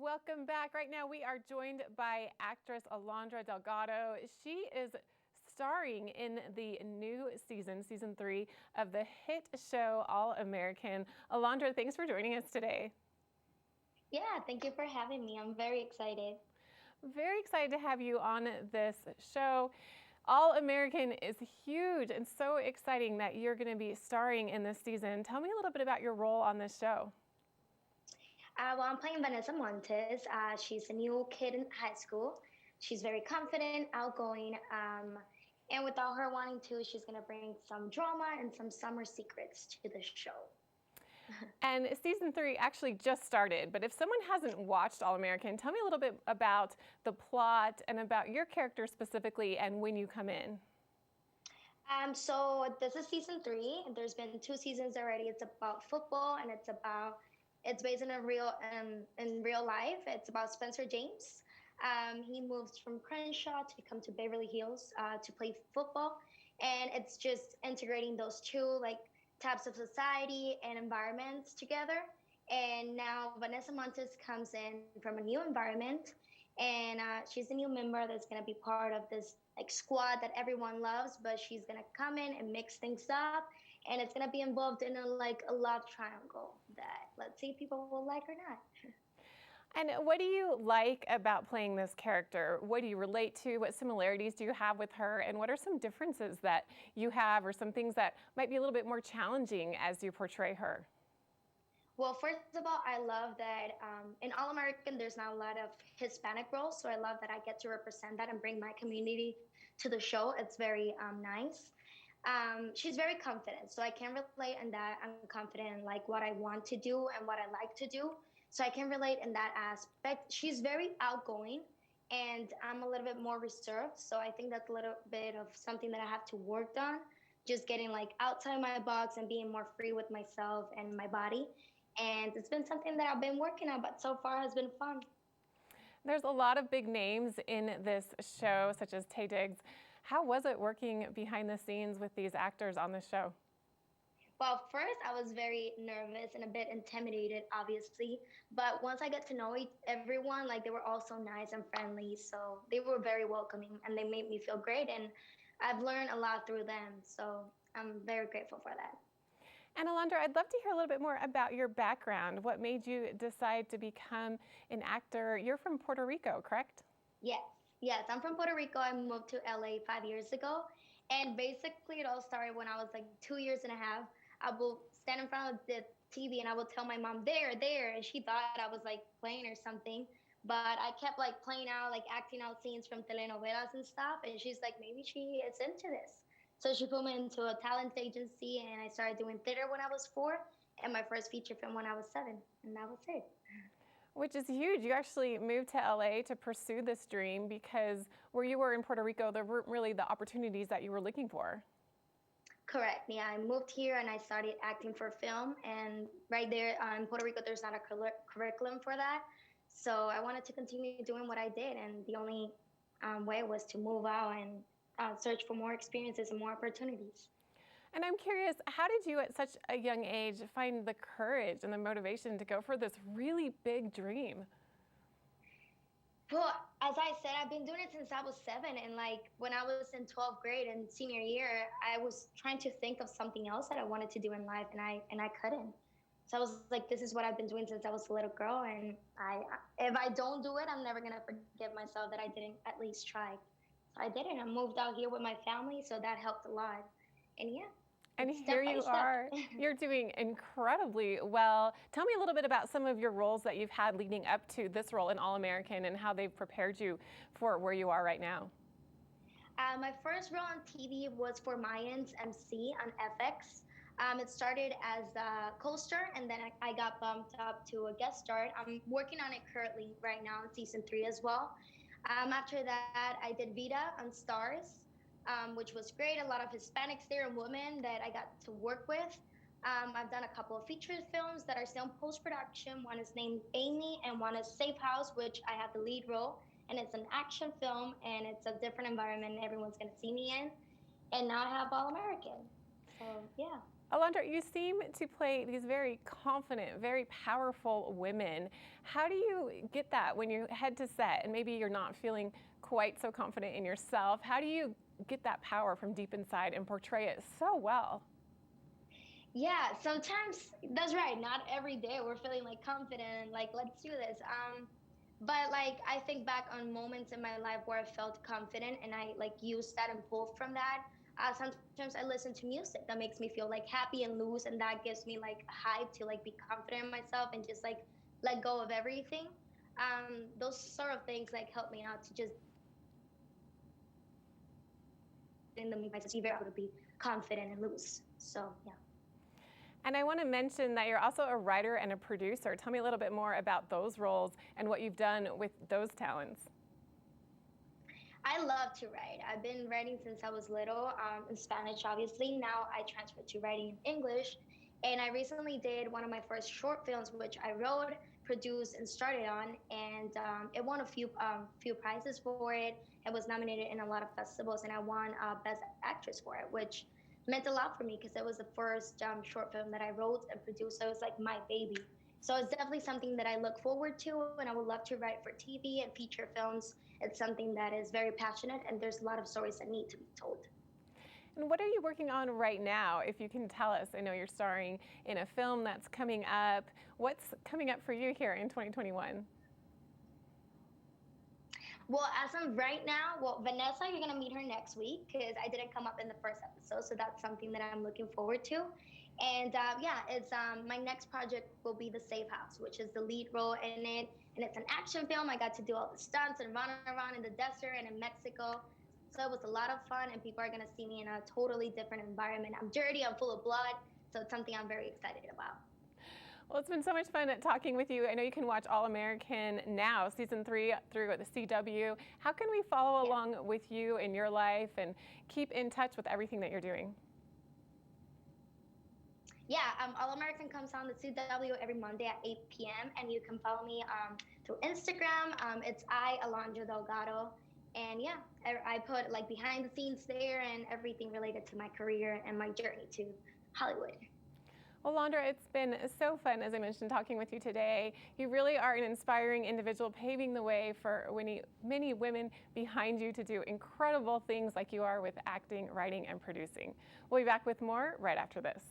Welcome back. Right now we are joined by actress Alondra Delgado. She is starring in the new season, season 3 of the hit show All American. Alondra, thanks for joining us today. Yeah, thank you for having me. I'm very excited. Very excited to have you on this show. All American is huge and so exciting that you're going to be starring in this season. Tell me a little bit about your role on this show. I'm playing Vanessa Montes. She's a new kid in high school. She's very confident, outgoing, and without her wanting to, she's going to bring some drama and some summer secrets to the show. And season 3 actually just started, but if someone hasn't watched All American, tell me a little bit about the plot and about your character specifically and when you come in. So this is season 3. There's been 2 seasons already. It's about football, and it's based in real life. It's about Spencer James. He moves from Crenshaw to come to Beverly Hills to play football, and it's just integrating those two types of society and environments together. And now Vanessa Montes comes in from a new environment, and she's a new member that's going to be part of this squad that everyone loves. But she's going to come in and mix things up, and it's going to be involved in a love triangle that, let's see if people will like or not. And what do you like about playing this character? What do you relate to? What similarities do you have with her? And what are some differences that you have, or some things that might be a little bit more challenging as you portray her? Well, first of all, I love that in All American, there's not a lot of Hispanic roles. So I love that I get to represent that and bring my community to the show. It's very nice. She's very confident. So I can relate in that I'm confident in what I want to do and what I like to do. So I can relate in that aspect. She's very outgoing, and I'm a little bit more reserved. So I think that's a little bit of something that I have to work on, just getting outside my box and being more free with myself and my body. And it's been something that I've been working on, but so far has been fun. There's a lot of big names in this show, such as Tay Diggs. How was it working behind the scenes with these actors on the show? Well, first I was very nervous and a bit intimidated, obviously. But once I got to know everyone, they were all so nice and friendly. So they were very welcoming, and they made me feel great. And I've learned a lot through them. So I'm very grateful for that. And Alondra, I'd love to hear a little bit more about your background. What made you decide to become an actor? You're from Puerto Rico, correct? Yes, yes. I'm from Puerto Rico. I moved to LA 5 years ago. And basically, it all started when I was 2 years and a half. I will stand in front of the TV and I will tell my mom, there, there. And she thought I was playing or something. But I kept playing out, acting out scenes from telenovelas and stuff. And she's like, maybe she is into this. So she put me into a talent agency, and I started doing theater when I was 4, and my first feature film when I was 7. And that was it. Which is huge. You actually moved to LA to pursue this dream because where you were in Puerto Rico, there weren't really the opportunities that you were looking for. Correct. Yeah, I moved here and I started acting for film. And right there in Puerto Rico, there's not a curriculum for that. So I wanted to continue doing what I did. And the only way was to move out and search for more experiences and more opportunities. And I'm curious, how did you at such a young age find the courage and the motivation to go for this really big dream? Well, as I said, I've been doing it since I was 7. And when I was in 12th grade and senior year, I was trying to think of something else that I wanted to do in life, and I couldn't. So I was like, this is what I've been doing since I was a little girl, and if I don't do it, I'm never gonna forgive myself that I didn't at least try. So I did it. I moved out here with my family, so that helped a lot. And yeah, And it's here step by you step. are. You're doing incredibly well. Tell me a little bit about some of your roles that you've had leading up to this role in All American and how they've prepared you for where you are right now. My first role on TV was for Mayans MC on FX. It started as a co-star, and then I got bumped up to a guest star. I'm working on it currently right now in season 3 as well. After that, I did Vida on Stars, which was great. A lot of Hispanics there and women that I got to work with. I've done a couple of feature films that are still in post-production. One is named Amy, and one is Safe House, which I have the lead role. And it's an action film, and it's a different environment everyone's going to see me in. And now I have All American. So, yeah. Alondra, you seem to play these very confident, very powerful women. How do you get that when you head to set and maybe you're not feeling quite so confident in yourself? How do you get that power from deep inside and portray it so well? Yeah, sometimes that's right. Not every day we're feeling like confident, like let's do this. But like I think back on moments in my life where I felt confident and I like used that and pulled from that. Sometimes I listen to music that makes me feel like happy and loose, and that gives me like hype to like be confident in myself and just like let go of everything. Those sort of things like help me out to just in the moment to be able to be confident and loose. So yeah. And I want to mention that you're also a writer and a producer. Tell me a little bit more about those roles and what you've done with those talents. I love to write. I've been writing since I was little, in Spanish, obviously. Now I transferred to writing in English. And I recently did one of my first short films, which I wrote, produced, and started on. And it won a few prizes for it. It was nominated in a lot of festivals, and I won Best Actress for it, which meant a lot for me because it was the first short film that I wrote and produced. So it was like my baby. So it's definitely something that I look forward to, and I would love to write for TV and feature films. It's something that is very passionate, and there's a lot of stories that need to be told. And what are you working on right now, if you can tell us? I know you're starring in a film that's coming up. What's coming up for you here in 2021? Well, as of right now, well, Vanessa, you're gonna meet her next week because I didn't come up in the first episode, so that's something that I'm looking forward to. And yeah, it's my next project will be The Safe House, which is the lead role in it, and it's an action film. I got to do all the stunts and run around in the desert and in Mexico, so it was a lot of fun. And people are gonna see me in a totally different environment. I'm dirty, I'm full of blood, so it's something I'm very excited about. Well, it's been so much fun talking with you. I know you can watch All American now, season 3 through at the CW. How can we follow Yeah. along with you in your life and keep in touch with everything that you're doing? Yeah, All American comes on the CW every Monday at 8 p.m. And you can follow me through Instagram. It's Alondra Delgado. And yeah, I put like behind the scenes there and everything related to my career and my journey to Hollywood. Well, Alondra, it's been so fun, as I mentioned, talking with you today. You really are an inspiring individual, paving the way for many women behind you to do incredible things like you are with acting, writing, and producing. We'll be back with more right after this.